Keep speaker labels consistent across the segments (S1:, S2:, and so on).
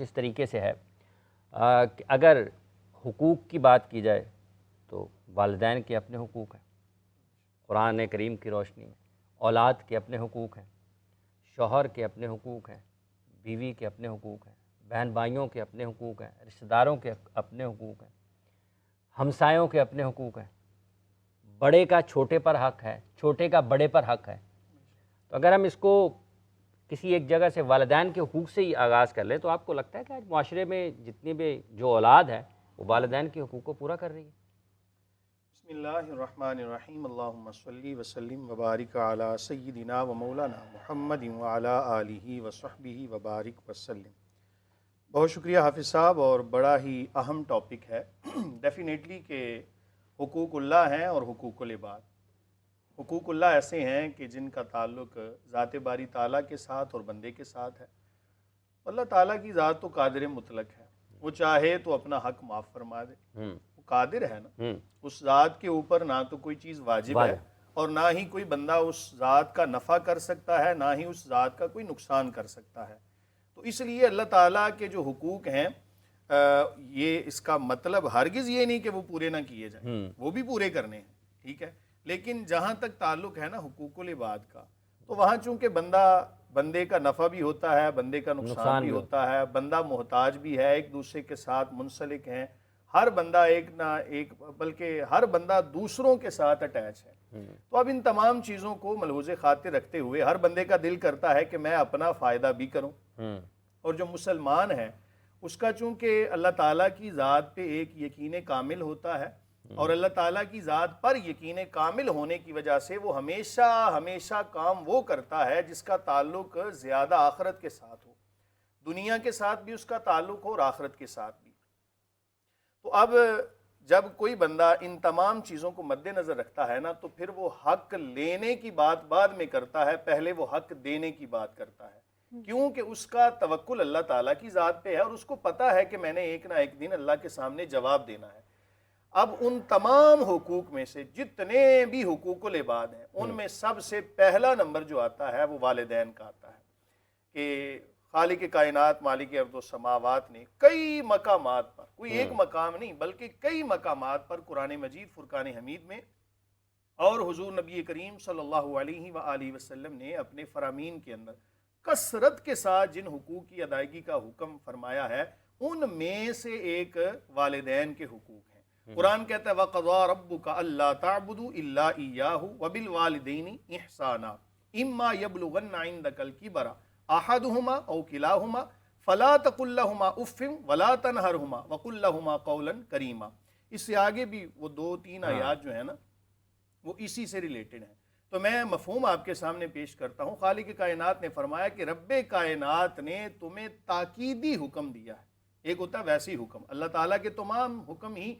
S1: اس طریقے سے ہے کہ اگر حقوق کی بات کی جائے تو والدین کے اپنے حقوق ہیں قرآن کریم کی روشنی میں، اولاد کے اپنے حقوق ہیں، شوہر کے اپنے حقوق ہیں، بیوی کے اپنے حقوق ہیں، بہن بھائیوں کے اپنے حقوق ہیں، رشتہ داروں کے اپنے حقوق ہیں، ہمسایوں کے اپنے حقوق ہیں، بڑے کا چھوٹے پر حق ہے، چھوٹے کا بڑے پر حق ہے۔ تو اگر ہم اس کو کسی ایک جگہ سے والدین کے حقوق سے ہی آغاز کر لیں تو آپ کو لگتا ہے کہ آج معاشرے میں جتنی بھی جو اولاد ہے وہ والدین کے حقوق کو پورا کر رہی ہے؟
S2: بسم اللہ الرحمن الرحیم، اللہم صلی وسلم وبارک علی سیدنا و مولانا محمد وعلی آلہ وصحبہ وبارک وسلم۔ بہت شکریہ حافظ صاحب، اور بڑا ہی اہم ٹاپک ہے ڈیفینیٹلی کہ حقوق اللہ ہیں اور حقوق العباد۔ حقوق اللہ ایسے ہیں کہ جن کا تعلق ذات باری تعالیٰ کے ساتھ اور بندے کے ساتھ ہے۔ اللہ تعالیٰ کی ذات تو قادر مطلق ہے، وہ چاہے تو اپنا حق معاف فرما دے، وہ قادر ہے نا۔ اس ذات کے اوپر نہ تو کوئی چیز واجب ہے اور نہ ہی کوئی بندہ اس ذات کا نفع کر سکتا ہے، نہ ہی اس ذات کا کوئی نقصان کر سکتا ہے۔ تو اس لیے اللہ تعالیٰ کے جو حقوق ہیں یہ اس کا مطلب ہرگز یہ نہیں کہ وہ پورے نہ کیے جائیں، وہ بھی پورے کرنے ہیں، ٹھیک ہے۔ لیکن جہاں تک تعلق ہے نا حقوق العباد کا، تو وہاں چونکہ بندے کا نفع بھی ہوتا ہے، بندے کا نقصان بھی ہوتا ہے، بندہ محتاج بھی ہے، ایک دوسرے کے ساتھ منسلک ہیں، ہر بندہ ایک نہ ایک بلکہ ہر بندہ دوسروں کے ساتھ اٹیچ ہے۔ تو اب ان تمام چیزوں کو ملحوظ خاطر رکھتے ہوئے ہر بندے کا دل کرتا ہے کہ میں اپنا فائدہ بھی کروں، اور جو مسلمان ہے اس کا چونکہ اللہ تعالیٰ کی ذات پہ ایک یقین کامل ہوتا ہے، اور اللہ تعالیٰ کی ذات پر یقین کامل ہونے کی وجہ سے وہ ہمیشہ کام وہ کرتا ہے جس کا تعلق زیادہ آخرت کے ساتھ ہو، دنیا کے ساتھ بھی اس کا تعلق ہو اور آخرت کے ساتھ بھی۔ تو اب جب کوئی بندہ ان تمام چیزوں کو مد نظر رکھتا ہے نا، تو پھر وہ حق لینے کی بات بعد میں کرتا ہے، پہلے وہ حق دینے کی بات کرتا ہے، کیونکہ اس کا توکل اللہ تعالیٰ کی ذات پہ ہے اور اس کو پتا ہے کہ میں نے ایک نہ ایک دن اللہ کے سامنے جواب دینا ہے۔ اب ان تمام حقوق میں سے جتنے بھی حقوق العباد ہیں ان میں سب سے پہلا نمبر جو آتا ہے وہ والدین کا آتا ہے، کہ خالق کائنات مالک ارض و سماوات نے کئی مقامات پر، کوئی ایک مقام نہیں بلکہ کئی مقامات پر قرآن مجید فرقان حمید میں اور حضور نبی کریم صلی اللہ علیہ وآلہ وسلم نے اپنے فرامین کے اندر کثرت کے ساتھ جن حقوق کی ادائیگی کا حکم فرمایا ہے ان میں سے ایک والدین کے حقوق ہیں۔ قرآن کہتا ہے وَقَضَىٰ رَبُّكَ أَلَّا تَعْبُدُوا إِلَّا إِيَّاهُ وَبِالْوَالِدَيْنِ إِحْسَانًا إِمَّا يَبْلُغَنَّ عِندَكَ الْكِبَرَ أَحَدُهُمَا أَوْ كِلَاهُمَا فَلَا تَقُل لَّهُمَا أُفٍّ وَلَا تَنْهَرْهُمَا وَقُل لَّهُمَا قَوْلًا كَرِيمًا۔ اس سے آگے بھی وہ 2-3 آیات جو ہیں نا وہ اسی سے ریلیٹڈ ہیں، تو میں مفہوم آپ کے سامنے پیش کرتا ہوں۔ خالق کائنات نے فرمایا کہ رب کائنات نے تمہیں تاکیدی حکم دیا ہے۔ ایک ہوتا ہے ویسی حکم، اللہ تعالیٰ کے تمام حکم ہی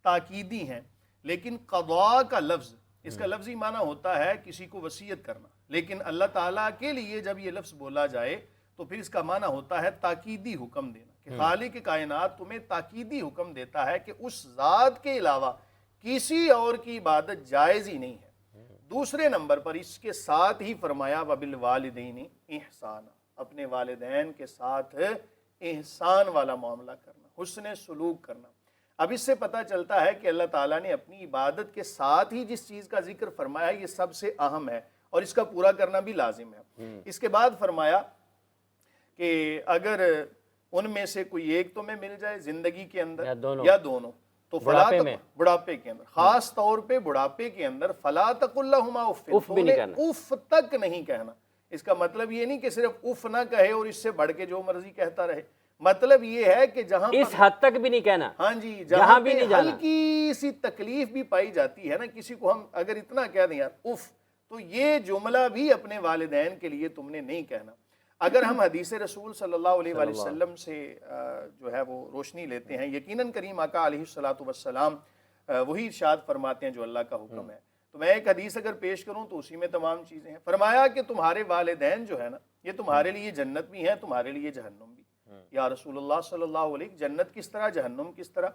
S2: تاکیدی ہیں، لیکن قضاء کا لفظ، اس کا لفظی معنی ہوتا ہے کسی کو وصیت کرنا، لیکن اللہ تعالیٰ کے لیے جب یہ لفظ بولا جائے تو پھر اس کا معنی ہوتا ہے تاکیدی حکم دینا، کہ خالق کائنات تمہیں تاکیدی حکم دیتا ہے کہ اس ذات کے علاوہ کسی اور کی عبادت جائز ہی نہیں ہے۔ دوسرے نمبر پر اس کے ساتھ ہی فرمایا وَبِالْوَالِدَيْنِ إِحْسَانًا، اپنے والدین کے ساتھ احسان والا معاملہ کرنا، حسن سلوک کرنا۔ اب اس سے پتہ چلتا ہے کہ اللہ تعالیٰ نے اپنی عبادت کے ساتھ ہی جس چیز کا ذکر فرمایا یہ سب سے اہم ہے اور اس کا پورا کرنا بھی لازم ہے۔ اس کے بعد فرمایا کہ اگر ان میں سے کوئی ایک تمہیں مل جائے زندگی کے اندر یا دونوں، تو بڑھاپے کے اندر، خاص طور پہ بڑھاپے کے اندر، فلا تقل لہما اف تک نہیں کہنا۔ اس کا مطلب یہ نہیں کہ صرف اف نہ کہے اور اس سے بڑھ کے جو مرضی کہتا رہے، مطلب یہ ہے کہ جہاں
S1: اس حد تک بھی نہیں کہنا،
S2: ہاں جی، جہاں بھی ہلکی سی تکلیف بھی پائی جاتی ہے نا، کسی کو ہم اگر اتنا کہہ دیں یار اف، تو یہ جملہ بھی اپنے والدین کے لیے تم نے نہیں کہنا۔ اگر ہم حدیث رسول صلی اللہ علیہ وآلہ وسلم سے جو ہے وہ روشنی لیتے ہیں، یقیناً کریم آقا علیہ الصلوۃ والسلام وہی ارشاد فرماتے ہیں جو اللہ کا حکم ہے۔ تو میں ایک حدیث اگر پیش کروں تو اسی میں تمام چیزیں ہیں۔ فرمایا کہ تمہارے والدین جو ہے نا یہ تمہارے لیے جنت بھی ہیں، تمہارے لیے جہنم بھی۔ یا رسول اللہ صلی اللہ علیہ وسلم، جنت کس طرح، جہنم کس طرح؟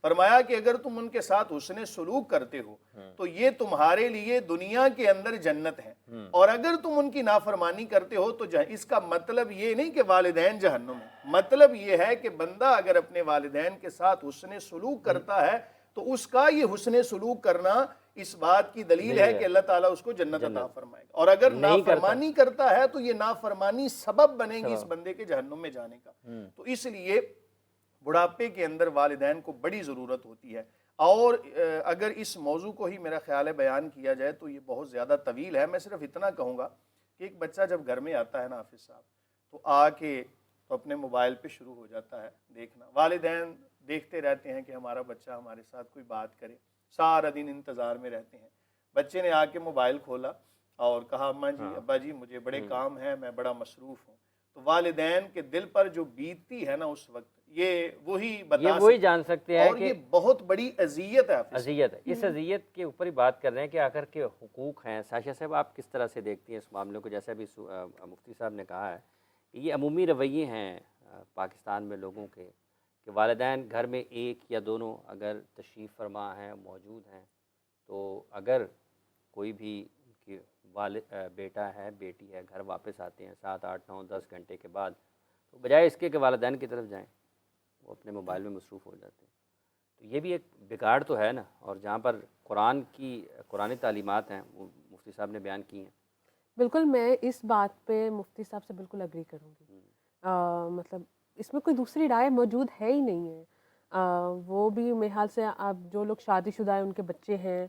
S2: فرمایا کہ اگر تم ان کے ساتھ حسن سلوک کرتے ہو تو یہ تمہارے لیے دنیا کے اندر جنت ہے، اور اگر تم ان کی نافرمانی کرتے ہو تو اس کا مطلب یہ نہیں کہ والدین جہنم میں، مطلب یہ ہے کہ بندہ اگر اپنے والدین کے ساتھ حسن سلوک کرتا ہے تو اس کا یہ حسن سلوک کرنا اس بات کی دلیل ہے کہ اللہ تعالیٰ اس کو جنت عطا فرمائے گا، اور اگر نافرمانی کرتا ہے تو یہ نافرمانی سبب بنے گی اس بندے کے جہنم میں جانے کا۔ تو اس لیے بڑھاپے کے اندر والدین کو بڑی ضرورت ہوتی ہے، اور اگر اس موضوع کو ہی میرا خیال ہے بیان کیا جائے تو یہ بہت زیادہ طویل ہے۔ میں صرف اتنا کہوں گا کہ ایک بچہ جب گھر میں آتا ہے نا حافظ صاحب، تو آ کے تو اپنے موبائل پہ شروع ہو جاتا ہے دیکھنا، والدین دیکھتے رہتے ہیں کہ ہمارا بچہ ہمارے ساتھ کوئی بات کرے، سارا دن انتظار میں رہتے ہیں۔ بچے نے آ کے موبائل کھولا اور کہا اماں جی ابا جی مجھے بڑے کام ہیں، میں بڑا مصروف ہوں، تو والدین کے دل پر جو بیتتی ہے نا اس وقت، یہ وہی
S1: جان سکتے ہیں،
S2: اور یہ بہت بڑی اذیت ہے۔
S1: اذیت ہے، اس اذیت کے اوپر ہی بات کر رہے ہیں کہ آخر کے حقوق ہیں۔ ساشا صاحب آپ کس طرح سے دیکھتی ہیں اس معاملے کو؟ جیسے ابھی مفتی صاحب نے کہا ہے کہ یہ عمومی رویے ہیں پاکستان میں لوگوں کے، کہ والدین گھر میں ایک یا دونوں اگر تشریف فرما ہیں، موجود ہیں، تو اگر کوئی بھی ان کی بیٹا ہے بیٹی ہے گھر واپس آتے ہیں 7 8 9 10 گھنٹے کے بعد، تو بجائے اس کے کہ والدین کی طرف جائیں وہ اپنے موبائل میں مصروف ہو جاتے ہیں۔ تو یہ بھی ایک بگاڑ تو ہے نا، اور جہاں پر قرآن تعلیمات ہیں وہ مفتی صاحب نے بیان کی ہیں۔
S3: بالکل، میں اس بات پہ مفتی صاحب سے بالکل اگری کروں گی۔ مطلب اس میں کوئی دوسری رائے موجود ہے ہی نہیں ہے۔ وہ بھی میرے خیال سے اب جو لوگ شادی شدہ ہیں ان کے بچے ہیں،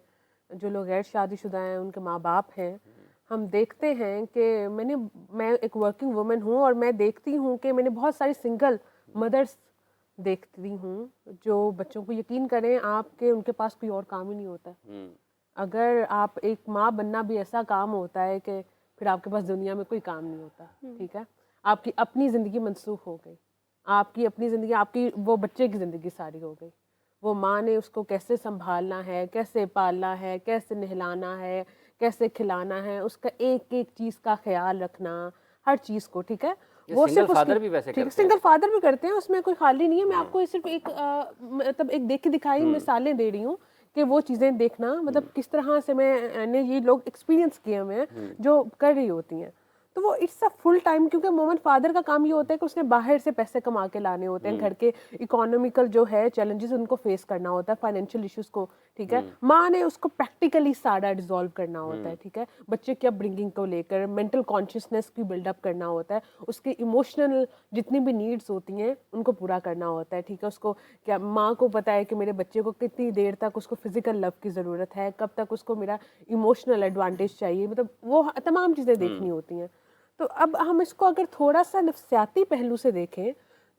S3: جو لوگ غیر شادی شدہ ہیں ان کے ماں باپ ہیں، ہم دیکھتے ہیں کہ میں ایک ورکنگ وومن ہوں، اور میں دیکھتی ہوں کہ میں نے بہت ساری سنگل مدرس دیکھتی ہوں جو بچوں کو، یقین کریں آپ کے ان کے پاس کوئی اور کام ہی نہیں ہوتا۔ اگر آپ ایک ماں بننا بھی ایسا کام ہوتا ہے کہ پھر آپ کے پاس دنیا میں کوئی کام نہیں ہوتا، ٹھیک ہے؟ آپ کی اپنی زندگی منسوخ ہو گئی، آپ کی اپنی زندگی، آپ کی وہ بچے کی زندگی ساری ہو گئی۔ وہ ماں نے اس کو کیسے سنبھالنا ہے، کیسے پالنا ہے، کیسے نہلانا ہے، کیسے کھلانا ہے، اس کا ایک ایک چیز کا خیال رکھنا، ہر چیز کو، ٹھیک ہے؟ وہ
S1: سنگل فادر بھی ویسے کرتے ہیں،
S3: سنگل فادر بھی کرتے ہیں، اس میں کوئی خالی نہیں ہے۔ میں آپ کو صرف ایک مطلب ایک دیکھی دکھائی مثالیں دے رہی ہوں کہ وہ چیزیں دیکھنا، مطلب کس طرح سے میں نے یہ لوگ ایکسپیرینس کیے ہوئے ہیں جو کر رہی ہوتی ہیں۔ تو وہ اٹس اے فل ٹائم، کیونکہ عموماً فادر کا کام یہ ہوتا ہے کہ اس نے باہر سے پیسے کما کے لانے ہوتے ہیں، گھر کے اکانومیکل جو ہے چیلنجز ان کو فیس کرنا ہوتا ہے، فائنینشیل ایشوز کو، ٹھیک ہے؟ ماں نے اس کو پریکٹیکلی سارا ڈیزالو کرنا ہوتا ہے، ٹھیک ہے؟ بچے کی اپ برنگنگ کو لے کر مینٹل کانشیسنیس کی بلڈ اپ کرنا ہوتا ہے، اس کی ایموشنل جتنی بھی نیڈز ہوتی ہیں ان کو پورا کرنا ہوتا ہے، ٹھیک ہے؟ اس کو کیا ماں کو پتہ ہے کہ میرے بچے کو کتنی دیر تک اس کو فزیکل لو کی ضرورت ہے، کب تک اس کو میرا ایموشنل ایڈوانٹیج چاہیے، مطلب وہ تمام چیزیں دیکھنی ہوتی ہیں۔ تو اب ہم اس کو اگر تھوڑا سا نفسیاتی پہلو سے دیکھیں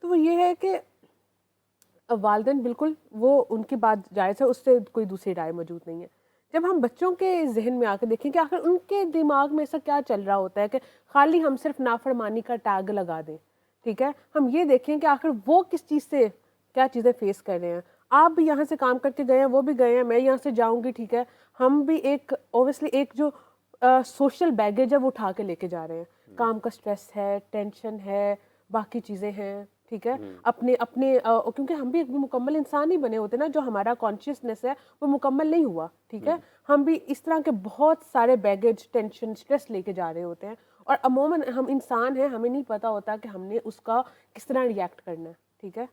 S3: تو وہ یہ ہے کہ والدین بالکل وہ ان کی بات جائز ہے، اس سے کوئی دوسری رائے موجود نہیں ہے۔ جب ہم بچوں کے ذہن میں آ کے دیکھیں کہ آخر ان کے دماغ میں ایسا کیا چل رہا ہوتا ہے کہ خالی ہم صرف نافرمانی کا ٹیگ لگا دیں، ٹھیک ہے؟ ہم یہ دیکھیں کہ آخر وہ کس چیز سے کیا چیزیں فیس کر رہے ہیں۔ آپ بھی یہاں سے کام کر کے گئے ہیں، وہ بھی گئے ہیں، میں یہاں سے جاؤں گی، ٹھیک ہے؟ ہم بھی ایک اوبیسلی ایک جو سوشل بیگیج ہے وہ اٹھا کے لے کے جا رہے ہیں، کام کا سٹریس ہے، ٹینشن ہے، باقی چیزیں ہیں، ٹھیک ہے؟ اپنے کیونکہ ہم بھی ایک مکمل انسان ہی بنے ہوتے نا، جو ہمارا کانشیسنیس ہے وہ مکمل نہیں ہوا، ٹھیک ہے؟ ہم بھی اس طرح کے بہت سارے بیگیج، ٹینشن، سٹریس لے کے جا رہے ہوتے ہیں، اور عموماً ہم انسان ہیں، ہمیں نہیں پتہ ہوتا کہ ہم نے اس کا کس طرح ریئیکٹ کرنا ہے، ٹھیک ہے؟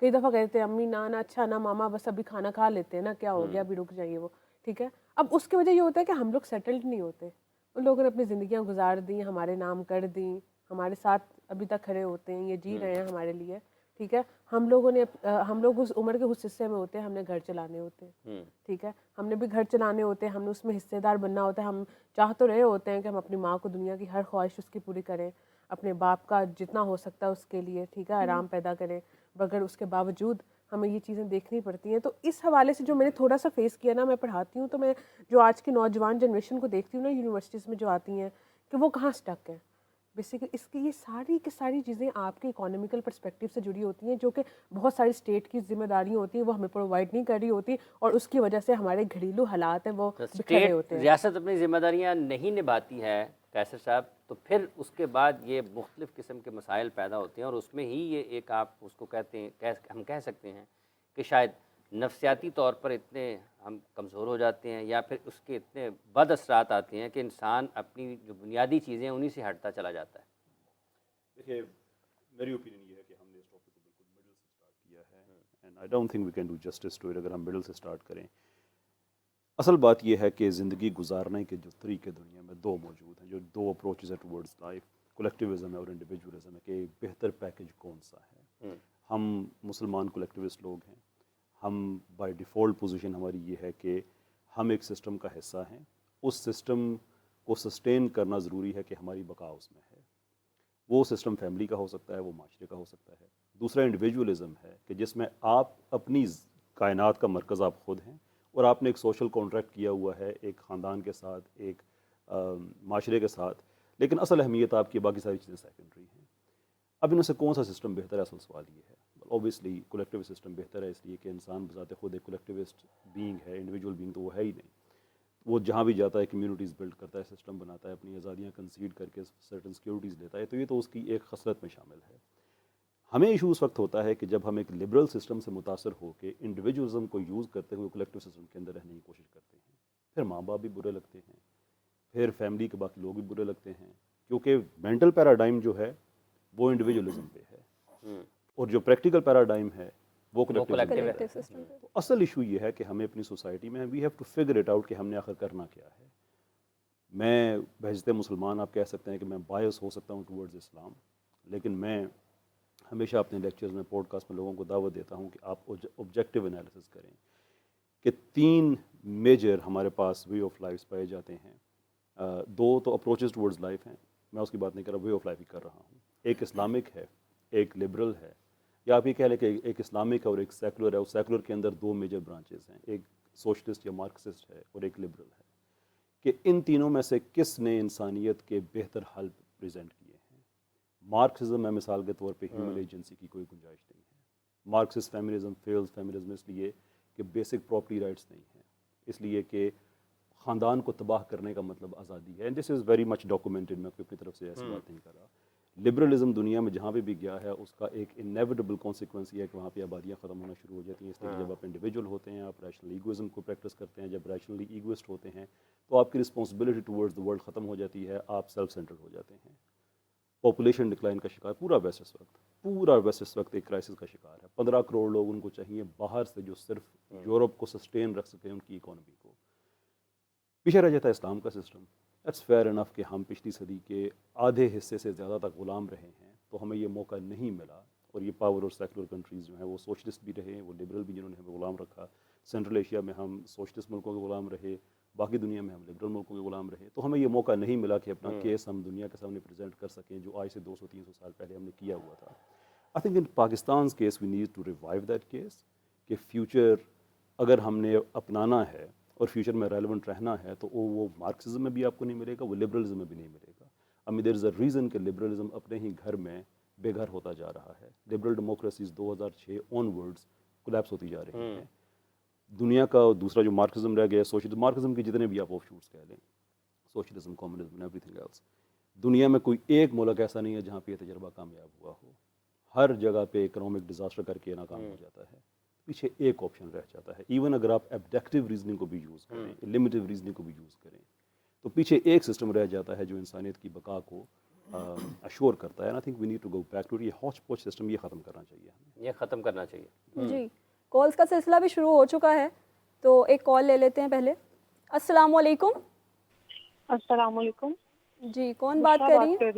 S3: کئی دفعہ کہتے ہیں امی نا اچھا نا ماما بس ابھی کھانا کھا لیتے ہیں نا، کیا ہو گیا ابھی رک جائیے وہ، ٹھیک ہے؟ اب اس کی وجہ یہ ہوتا ہے کہ ہم لوگ سیٹلڈ نہیں ہوتے، ان لوگوں نے اپنی زندگیاں گزار دیں، ہمارے نام کر دیں، ہمارے ساتھ ابھی تک کھڑے ہوتے ہیں، یہ جی رہے ہیں ہمارے لیے، ٹھیک ہے؟ ہم لوگ اس عمر کے اس حصے میں ہوتے ہیں، ہم نے گھر چلانے ہوتے ہیں، ٹھیک ہے؟ ہم نے بھی گھر چلانے ہوتے ہیں، ہم نے اس میں حصے دار بننا ہوتا ہے، ہم چاہ تو رہے ہوتے ہیں کہ ہم اپنی ماں کو دنیا کی ہر خواہش اس کی پوری کریں، اپنے باپ کا جتنا ہو سکتا ہے اس کے لیے، ٹھیک ہے، آرام پیدا کریں، مگر اس کے باوجود ہمیں یہ چیزیں دیکھنی پڑتی ہیں۔ تو اس حوالے سے جو میں نے تھوڑا سا فیس کیا نا، میں پڑھاتی ہوں تو میں جو آج کی نوجوان جنریشن کو دیکھتی ہوں نا یونیورسٹیز میں جو آتی ہیں، کہ وہ کہاں سٹک ہیں بیسیکلی، اس کی یہ ساری کی ساری چیزیں آپ کے اکانومیکل پرسپیکٹیو سے جڑی ہوتی ہیں، جو کہ بہت ساری اسٹیٹ کی ذمہ داریاں ہوتی ہیں وہ ہمیں پرووائڈ نہیں کر رہی ہوتی، اور اس کی وجہ سے ہمارے گھریلو حالات ہیں وہ بکھرے ہوتے ہیں۔
S1: ریاست اپنی ذمہ داریاں نہیں نبھاتی ہے قیصر صاحب، تو پھر اس کے بعد یہ مختلف قسم کے مسائل پیدا ہوتے ہیں، اور اس میں ہی یہ ایک آپ اس کو کہتے ہیں، ہم کہہ سکتے ہیں کہ شاید نفسیاتی طور پر اتنے ہم کمزور ہو جاتے ہیں یا پھر اس کے اتنے بد اثرات آتے ہیں کہ انسان اپنی جو بنیادی چیزیں ہیں انہی سے ہٹتا چلا جاتا ہے؟
S4: دیکھیے میری اوپینین یہ ہے کہ ہم نے اس ٹاپک کو بالکل مڈل سے اسٹارٹ کیا ہے and I don't think we can do justice to it اگر ہم مڈل سے اسٹارٹ کریں. اصل بات یہ ہے کہ زندگی گزارنے کے جو طریقے دنیا میں دو موجود ہیں, جو دو اپروچز ہیں ٹورڈز لائف, کولیکٹیوزم ہے اور انڈیویجولزم ہے, کہ بہتر پیکیج کون سا ہے. ہم مسلمان کولیکٹیوسٹ لوگ ہیں, ہم بائی ڈیفالٹ پوزیشن ہماری یہ ہے کہ ہم ایک سسٹم کا حصہ ہیں, اس سسٹم کو سسٹین کرنا ضروری ہے کہ ہماری بقا اس میں ہے. وہ سسٹم فیملی کا ہو سکتا ہے, وہ معاشرے کا ہو سکتا ہے. دوسرا انڈیویجولزم ہے کہ جس میں آپ اپنی کائنات کا مرکز آپ خود ہیں اور آپ نے ایک سوشل کانٹریکٹ کیا ہوا ہے ایک خاندان کے ساتھ, ایک معاشرے کے ساتھ, لیکن اصل اہمیت آپ کی باقی ساری چیزیں سیکنڈری ہیں. اب ان میں سے کون سا سسٹم بہتر ہے, اصل سوال یہ ہے. اوبیسلی کولیکٹیو سسٹم بہتر ہے, اس لیے کہ انسان بذات خود ایک کولیکٹیوسٹ بینگ ہے, انڈیویجول بینگ تو وہ ہے ہی نہیں. وہ جہاں بھی جاتا ہے کمیونٹیز بلڈ کرتا ہے, سسٹم بناتا ہے, اپنی آزادیاں کنسیڈ کر کے سرٹن سیکیورٹیز لیتا ہے, تو یہ تو اس کی ایک خصلت میں شامل ہے. ہمیں ایشو اس وقت ہوتا ہے کہ جب ہم ایک لبرل سسٹم سے متاثر ہو کے انڈیویجولزم کو یوز کرتے ہوئے کولیکٹیو سسٹم کے اندر رہنے کی کوشش کرتے ہیں. پھر ماں باپ بھی برے لگتے ہیں, پھر فیملی کے باقی لوگ بھی برے لگتے ہیں, کیونکہ مینٹل پیراڈائم جو ہے وہ انڈیویجولزم پہ ہے اور جو پریکٹیکل پیراڈائم ہے وہ
S1: collective
S4: سسٹم. اصل ایشو یہ ہے کہ ہمیں اپنی سوسائٹی میں we have to figure it out کہ ہم نے آخر کرنا کیا ہے. میں بحیثیت مسلمان آپ کہہ سکتے ہیں کہ میں بائس ہو سکتا ہوں ٹورڈز اسلام, لیکن میں ہمیشہ اپنے لیکچرز میں پوڈ کاسٹ میں لوگوں کو دعوت دیتا ہوں کہ آپ آبجیکٹیو انالیسس کریں کہ 3 میجر ہمارے پاس وے آف لائف پائے جاتے ہیں. 2 تو اپروچز ٹورڈز لائف ہیں, میں اس کی بات نہیں کر رہا, وے آف لائف ہی کر رہا ہوں. ایک اسلامک ہے, ایک لبرل ہے, یا آپ یہ کہہ لیں کہ ایک اسلامک ہے اور ایک سیکولر ہے. اور سیکولر کے اندر 2 میجر برانچز ہیں, ایک سوشلسٹ یا مارکسسٹ ہے اور ایک لبرل ہے, کہ ان تینوں میں سے کس نے انسانیت کے بہتر حل پریزنٹ کیے ہیں. مارکسزم میں مثال کے طور پہ ہیومن ایجنسی کی کوئی گنجائش نہیں ہے. مارکسسٹ فیمنزم فیلز فیمنزم اس لیے کہ بیسک پراپرٹی رائٹس نہیں ہیں, اس لیے کہ خاندان کو تباہ کرنے کا مطلب آزادی ہے. And this is very much documented, میں اپنی طرف سے ایسی بات نہیں کر رہا. لبرلزم دنیا میں جہاں پہ بھی گیا ہے اس کا ایک انیویٹیبل کانسیکوینس یہ ہے کہ وہاں پہ آبادیاں ختم ہونا شروع ہو جاتی ہیں. اس لیے کہ جب آپ انڈیویجول ہوتے ہیں, آپ ریشنل ایگوئزم کو پریکٹس کرتے ہیں, جب ریشنلی ایگوئسٹ ہوتے ہیں تو آپ کی رسپانسبلٹی ٹورڈز دا ورلڈ ختم ہو جاتی ہے, آپ سیلف سینٹرڈ ہو جاتے ہیں. پاپولیشن ڈکلائن کا شکار پورا ویسٹ اس وقت ایک کرائسس کا شکار ہے. 15 کروڑ لوگ ان کو چاہیے باہر سے جو صرف یورپ کو سسٹین رکھ سکیں ان کی اکانومی کو. پیچھے رہ جاتا ہے اسلام کا سسٹم. اٹس فیئر انف کہ ہم پچھلی صدی کے آدھے حصے سے زیادہ تک غلام رہے ہیں, تو ہمیں یہ موقع نہیں ملا. اور یہ پاور اور سیکولر کنٹریز جو ہیں وہ سوشلسٹ بھی رہے, وہ لبرل بھی جنہوں نے ہمیں غلام رکھا. سینٹرل ایشیا میں ہم سوشلسٹ ملکوں کے غلام رہے, باقی دنیا میں ہم لبرل ملکوں کے غلام رہے. تو ہمیں یہ موقع نہیں ملا کہ اپنا کیس ہم دنیا کے سامنے پریزنٹ کر سکیں جو آج سے 200-300 سال پہلے ہم نے کیا ہوا تھا. I think in Pakistan's case we need to revive that case, کہ فیوچر اگر ہم نے اپنانا ہے اور فیوچر میں ریلیونٹ رہنا ہے تو وہ مارکسزم میں بھی آپ کو نہیں ملے گا, وہ لبرلزم میں بھی نہیں ملے گا. دیر از اے ریزن کہ لبرلزم اپنے ہی گھر میں بے گھر ہوتا جا رہا ہے. لبرل ڈیموکریسیز 2006 آن ورڈز کولیپس ہوتی جا رہی ہیں. دنیا کا دوسرا جو مارکسزم رہ گیا, سوشل مارکسزم کے جتنے بھی آپ آف شوٹس کہہ لیں, socialism, communism, everything else, دنیا میں کوئی ایک ملک ایسا نہیں ہے جہاں پہ یہ تجربہ کامیاب ہوا ہو. ہر جگہ پہ اکنامک ڈیزاسٹر کر کے ناکام ہو جاتا ہے. پیچھے ایک آپشن رہ جاتا ہے. ایون اگر آپ ایبڈکٹیو ریزننگ کو بھی یوز کریں, لمیٹیو ریزننگ کو بھی یوز کریں, تو پیچھے ایک سسٹم رہ جاتا ہے جو انسانیت کی بقا کو اشور کرتا ہے. I think we need to go back to یہ ہاچ پوچ سسٹم, یہ ختم کرنا چاہیے ہمیں,
S1: یہ ختم کرنا چاہیے.
S5: جی, کالز کا سلسلہ بھی شروع ہو چکا ہے, تو ایک کال لے لیتے ہیں پہلے. السلام علیکم.
S6: السلام علیکم.
S5: جی, کون بات کر رہی ہیں؟